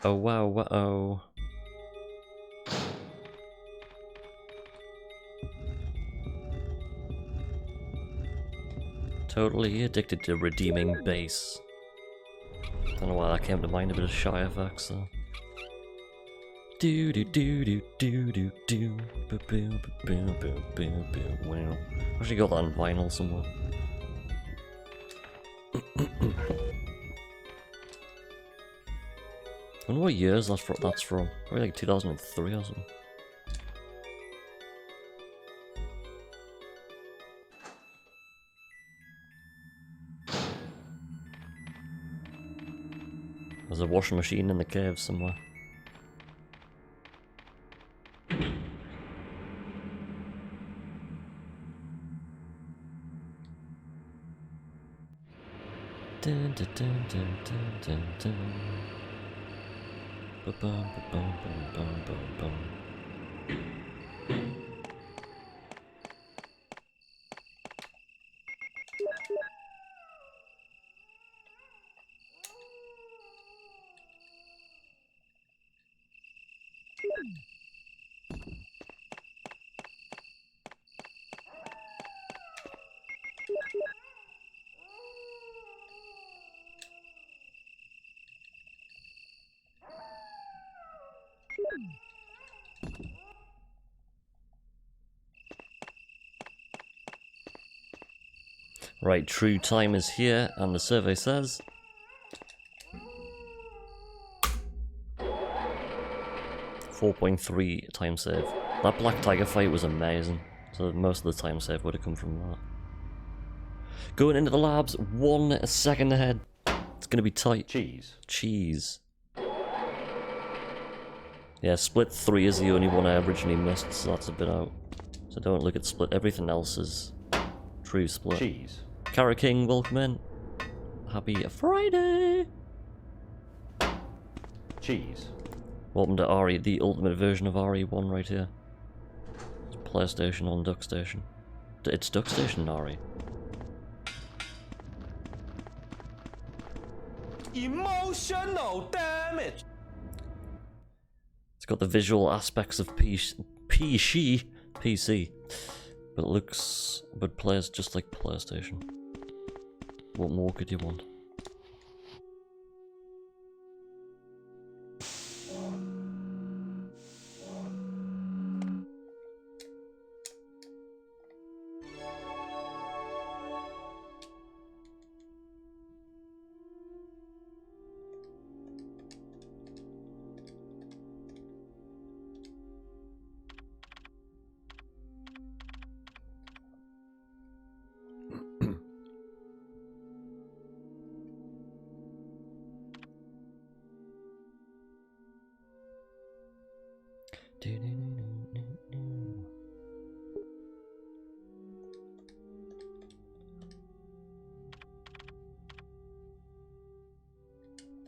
Oh wow, wow. Totally addicted to redeeming bass. Don't know why that came to mind, a bit of Shy effects though. Do do do do do do do boom boom boom boom boom boom. Wow. Actually got that on vinyl somewhere. I wonder what years that's from. Probably like 2003 or something. There's a washing machine in the cave somewhere. Dun, dun, dun, dun, dun, dun, dun. Ba-bum, ba-bum, bum, bum, bum, bum. Right, true time is here, and the survey says... 4.3 time save. That Black Tiger fight was amazing, so most of the time save would have come from that. Going into the labs, 1 second ahead. It's gonna be tight. Cheese. Cheese. Yeah, split 3 is the only one I originally missed, so that's a bit out. So don't look at split, everything else is true split. Cheese. Cara King, welcome in. Happy Friday! Cheese. Welcome to RE, the ultimate version of RE1 right here. It's PlayStation on Duckstation. It's Duckstation RE. Emotional damage. It's got the visual aspects of PC, but plays just like PlayStation. What more could you want?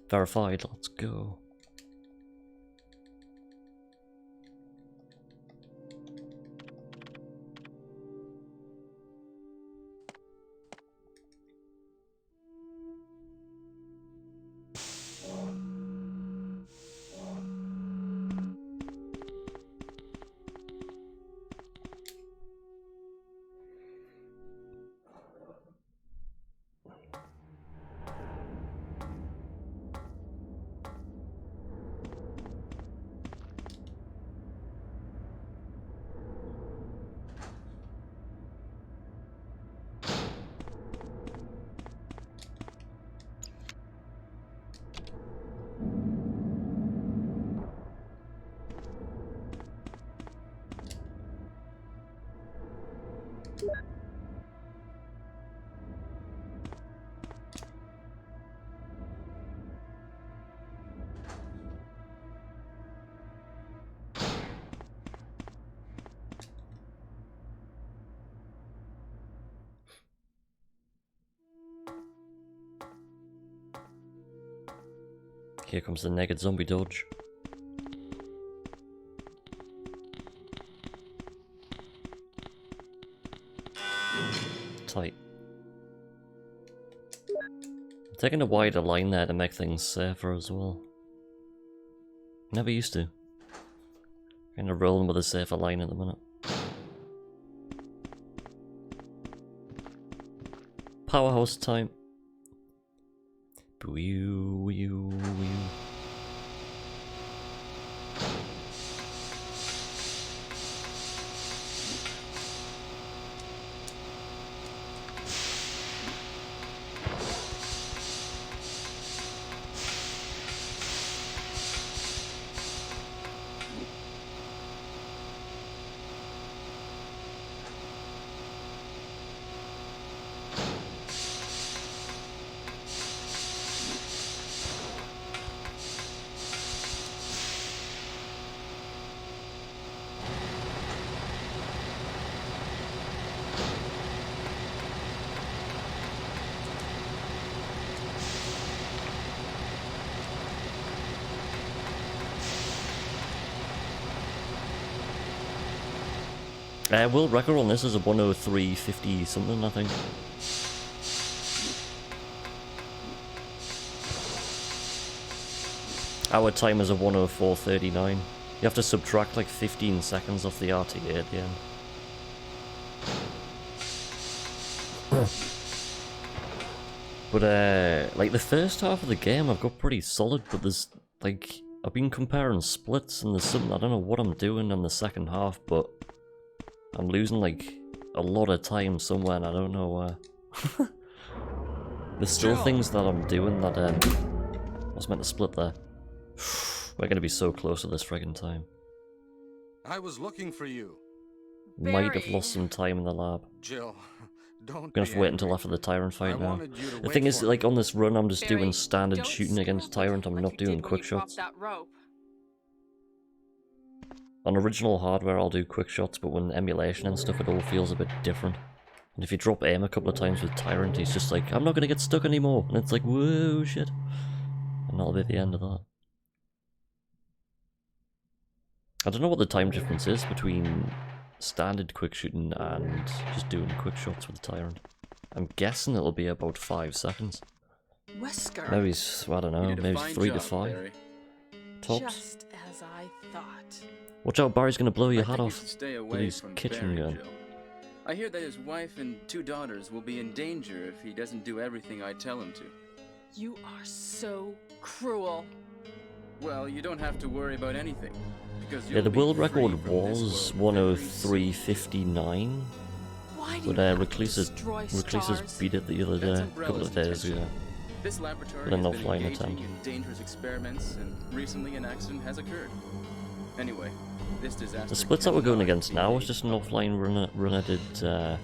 Verified, let's go. Here comes the naked zombie dodge. Tight. I'm taking a wider line there to make things safer as well. Never used to. Kind of rolling with a safer line at the minute. Powerhouse time. Boo, wee, wee. World record on this is a 103.50 something, I think. Our time is a 104.39. You have to subtract like 15 seconds off the RTA at the end. But like the first half of the game I've got pretty solid, but there's like, I've been comparing splits and there's something, I don't know what I'm doing in the second half, but I'm losing like a lot of time somewhere and I don't know where. There's still Jill. things that I'm doing that I was meant to split there. We're gonna be so close to this friggin' time. I was looking for you. Might have Barry. lost some time in the lab. Jill, don't Gonna be have to wait angry. until after the Tyrant I fight now. wanted you to The wait thing is, for like me. on this run, I'm just Barry, doing standard don't shooting against screw Tyrant. I'm like not you did doing when quick you dropped shots. that rope. On original hardware, I'll do quick shots, but when emulation and stuff, it all feels a bit different. And if you drop aim a couple of times with Tyrant, he's just like, I'm not gonna get stuck anymore. And it's like, whoa, shit. And that'll be the end of that. I don't know what the time difference is between standard quick shooting and just doing quick shots with Tyrant. I'm guessing it'll be about 5 seconds. Wesker. Maybe, I don't know, You did a maybe fine 3 to job, 5. Barry. Tops. Just as I thought. Watch out, Barry's gonna blow your I hat think you off should stay with away his from kitchen Barry, gun. Jill. I hear that his wife and 2 daughters will be in danger if he doesn't do everything I tell him to. You are so cruel. Well, you don't have to worry about anything. Because Yeah, you'll the be world free record from this was world very soon. 103.59, Why do but you have to Recluse's destroy beat stars? it the other That's day, a couple Umbrella's of days intention. ago. This laboratory With an has been offline engaging attempt. in dangerous experiments, and recently an accident has occurred. Anyway, this disaster. The splits that we're going cannot against be now is ignored. just an offline run I did,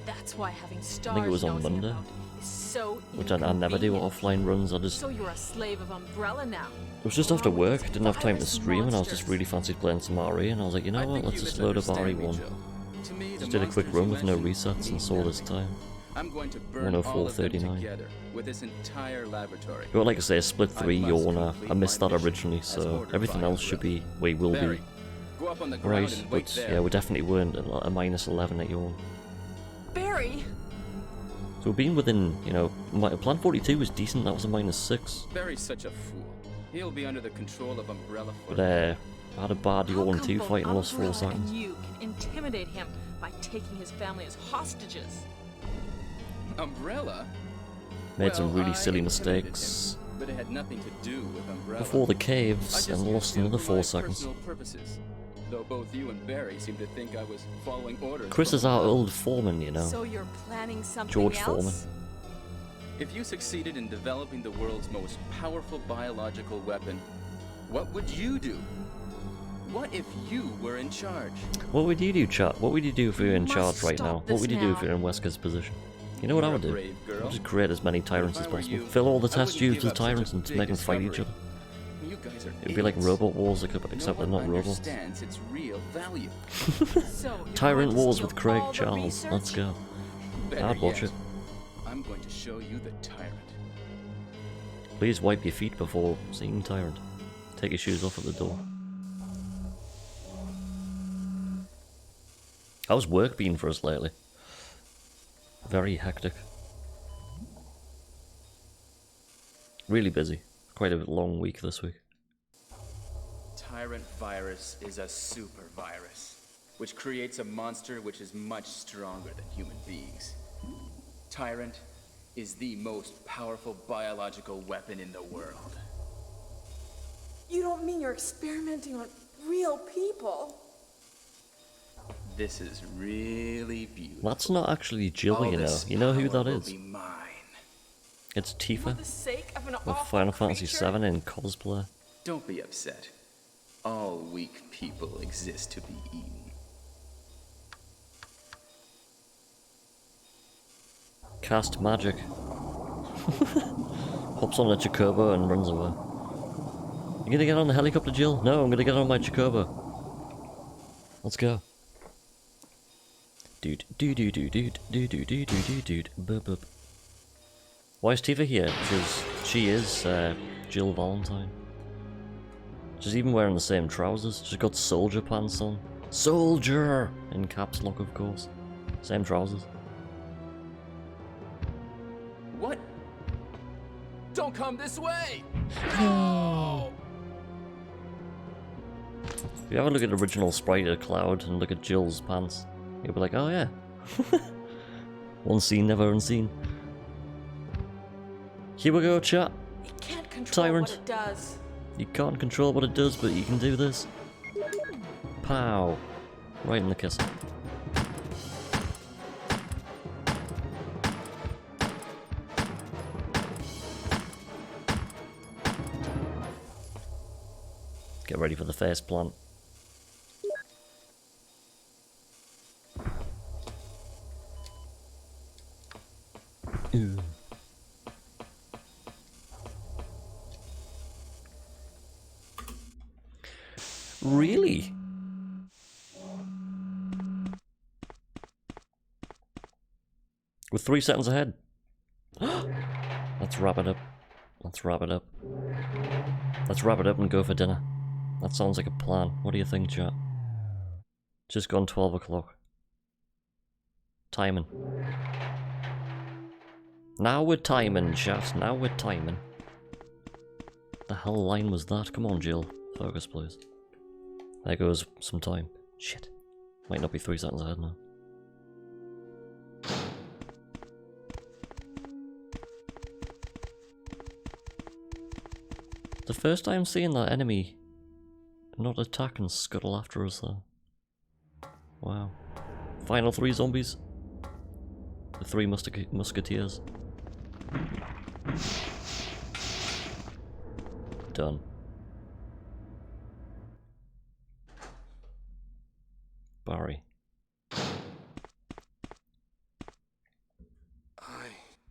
That's why having stars it was on nosing Monday, about is so which I never do inconvenient. offline runs. I just, So you're a slave of Umbrella now. it was just after Along with work, these didn't have time to virus stream, and I was just monsters. really fancied playing some RE, and I was like, you know I what, think let's you just load up misunderstand me, RE1. Jill. To me, the Just did a quick monsters run you with no mentioned resets and mean saw this nothing. time. I'm going to burn all of them 104.39. together with this entire laboratory. But like I say, split I 3 must Yorna. complete I missed my that mission originally, as so ordered everything by else should Umbrella. be, wait, will Barry, be go up on the ground right, and wait but there. yeah, we definitely weren't a minus 11 at Yorn. Barry! So we've been within, you know, Plan 42 was decent, that was a minus 6. Barry's such a fool. He'll be under the control of Umbrella for But I had a bad How Yorn come 2 both fight and lost 4 Umbrella seconds. and you can intimidate him by taking his family as hostages? Umbrella? Made some Well, really I silly intimidated mistakes him, but it had nothing to do with Umbrella. before the I caves just and used lost him another for 4 my seconds. personal purposes. Though both you and Barry seem to think I was following orders. Chris from is our Umbrella. old foreman, you know. So you're planning something George else? Foreman. If you succeeded in developing the world's most powerful biological weapon, what would you do? What if you were in charge? What would you do, chat? What would you do if you were in must charge right now? stop What this would you do if now. you're in Wesker's position? You know what I You're a would do? brave girl. I'd just create as many tyrants if as I were possible. you, Fill all the I test wouldn't tubes give with up such a tyrants and big make them fight each discovery. other. You guys are It'd be like idiots. Robot Wars, No except they're one not robots. understands its real value. So you're Tyrant going to Wars steal with Craig all the Charles. research? Let's go. Better I'd watch yet, it. I'm going to show you the tyrant. Please wipe your feet before seeing Tyrant. Take your shoes off at the door. How's work been for us lately? Very hectic. Really busy. Quite a long week this week. Tyrant virus is a super virus, which creates a monster which is much stronger than human beings. Tyrant is the most powerful biological weapon in the world. You don't mean you're experimenting on real people? This is really beautiful. That's not actually Jill, All you know. this You know who power that will is? be mine. It's For Tifa the sake of an with awful Final Fantasy creature? VII in cosplay. Don't be upset. All weak people exist to be eaten. Cast magic. Hops on a Chocobo and runs away. You gonna get on the helicopter, Jill? No, I'm gonna get on my Chocobo. Let's go. Dude, do do do do do do do do do do boop boop. Why is Tifa here? Because she is Jill Valentine. She's even wearing the same trousers. She's got soldier pants on. Soldier! In caps lock, of course. Same trousers. What? Don't come this way! If you have a look at the original sprite of Cloud and look at Jill's pants, you'll be like, oh yeah. One seen, never unseen. Here we go, chat. It can't control Tyrant. what it does. You can't control what it does, but you can do this. Pow. Right in the kiss. Get ready for the first plant. Ew. Really? With 3 seconds ahead. Let's wrap it up. Let's wrap it up. Let's wrap it up and go for dinner. That sounds like a plan. What do you think, chat? Just gone 12 o'clock. Timing. Now we're timing, chat. Now we're timing. The hell line was that? Come on, Jill. Focus, please. There goes some time. Shit. Might not be 3 seconds ahead now. The first time seeing that enemy not attack and scuttle after us though. Wow. Final 3 zombies. The 3 musketeers. Done. Barry.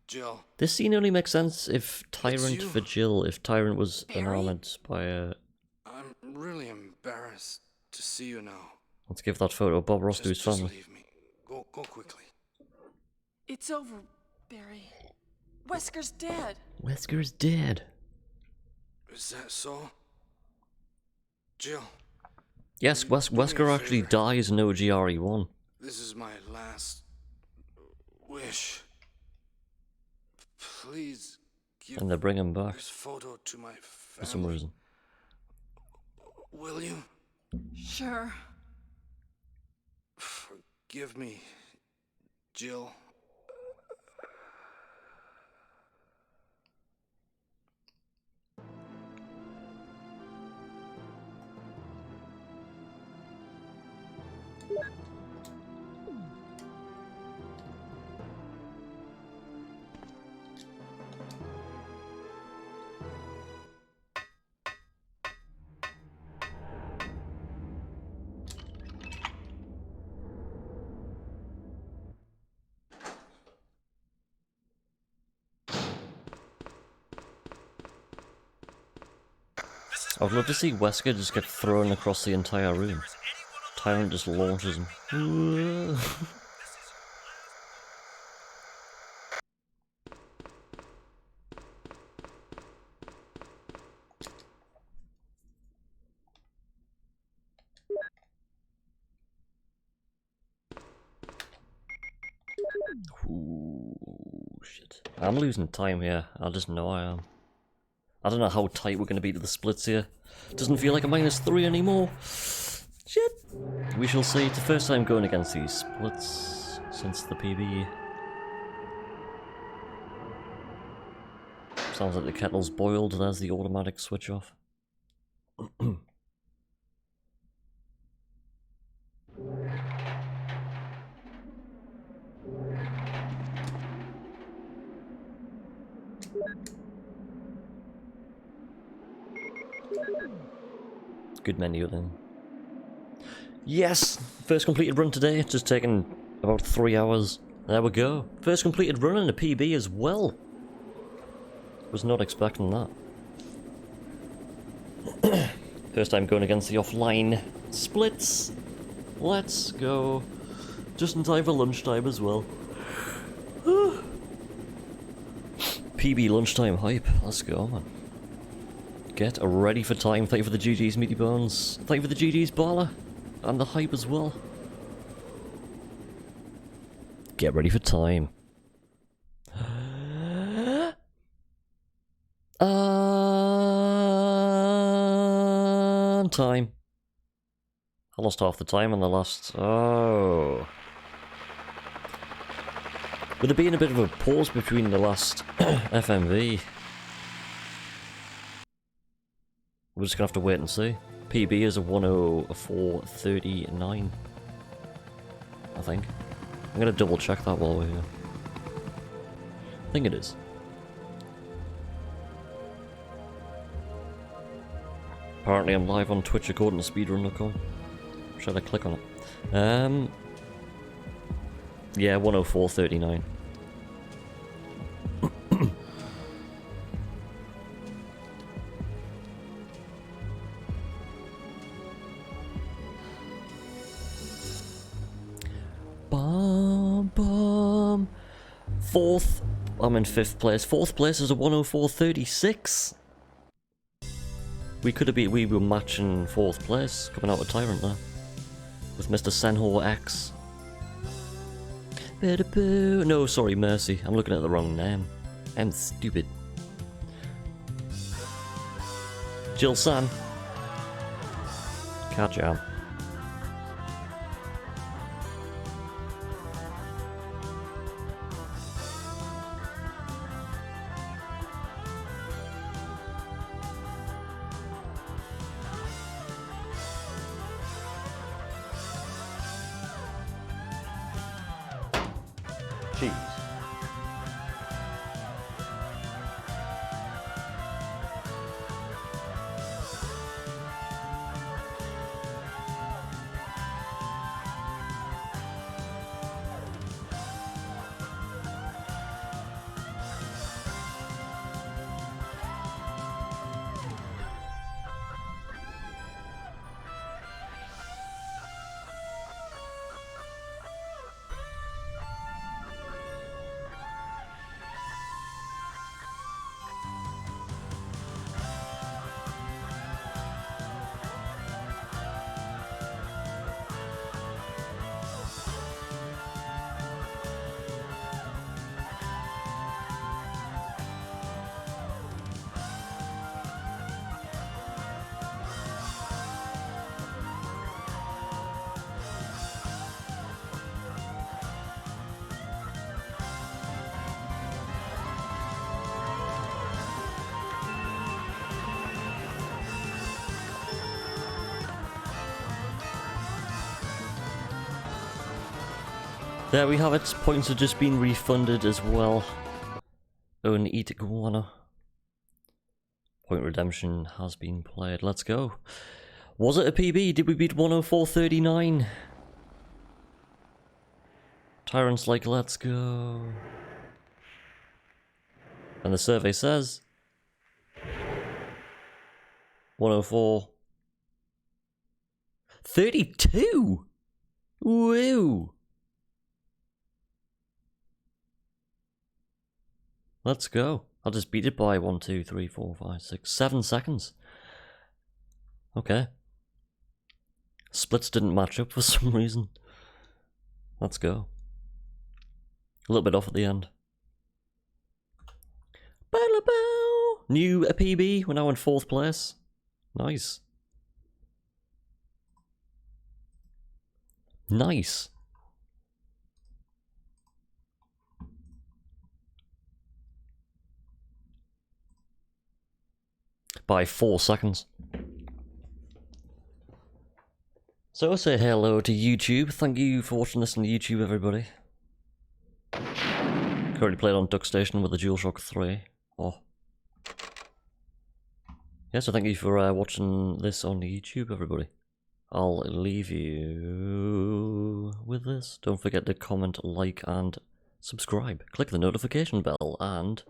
Jill. This scene only makes sense if Tyrant you. for Jill, if Tyrant was enamored by a... I'm really embarrassed to see you now. Let's give that photo of Bob Ross to his Just family. leave me. Go quickly. It's over, Barry. Wesker's dead. Wesker's dead. Is that so? Jill. Yes, do me a Wesker actually favor. dies in OGRE1. This is my last wish. Please give And they bring him back this photo to my for some family. reason. Will you? Sure. Forgive me, Jill. I would love to see Wesker just get thrown across the entire room. Tyrant just launches him. Ooh, shit. I'm losing time here. I just know I am. I don't know how tight we're going to be to the splits here. Doesn't feel like a -3 anymore. Shit. We shall see. It's the first time going against these splits since the PB. Sounds like the kettle's boiled. There's the automatic switch off. Good menu then. Yes! First completed run today. It's just taken about 3 hours. There we go. First completed run in a PB as well. Was not expecting that. First time going against the offline splits. Let's go. Just in time for lunchtime as well. PB lunchtime hype. Let's go, man. Get ready for time. Thank you for the GG's, Meaty Bones. Thank you for the GG's, Baller. And the hype as well. Get ready for time. And time. I lost half the time on the last... Oh. With there being a bit of a pause between the last FMV, we're just gonna have to wait and see. PB is a 104.39, I think. I'm gonna double check that while we're here. I think it is. Apparently I'm live on Twitch according to speedrun.com. Should I click on it? Yeah, 104.39. Bum bum. Fourth. I'm in 5th place. 4th place is a 104.36. We could have been. We were matching 4th place, coming out with Tyrant there. With Mr. Senhor X. No, sorry, Mercy. I'm looking at the wrong name. I'm stupid. Jill San. Cat Jam. Cheese. There we have it. Points have just been refunded as well. Oh, and eat iguana. Point redemption has been played. Let's go. Was it a PB? Did we beat 104.39? Tyrant's like, let's go. And the survey says 104.32. Woo! Let's go. I'll just beat it by 1, 2, 3, 4, 5, 6, 7 seconds. Okay. Splits didn't match up for some reason. Let's go. A little bit off at the end. New PB. We're now in 4th place. Nice. Nice. By 4 seconds. So I say hello to YouTube. Thank you for watching this on YouTube, everybody. Currently played on Duckstation with the DualShock 3. Oh. Yeah, so thank you for watching this on YouTube, everybody. I'll leave you with this. Don't forget to comment, like, and subscribe. Click the notification bell, and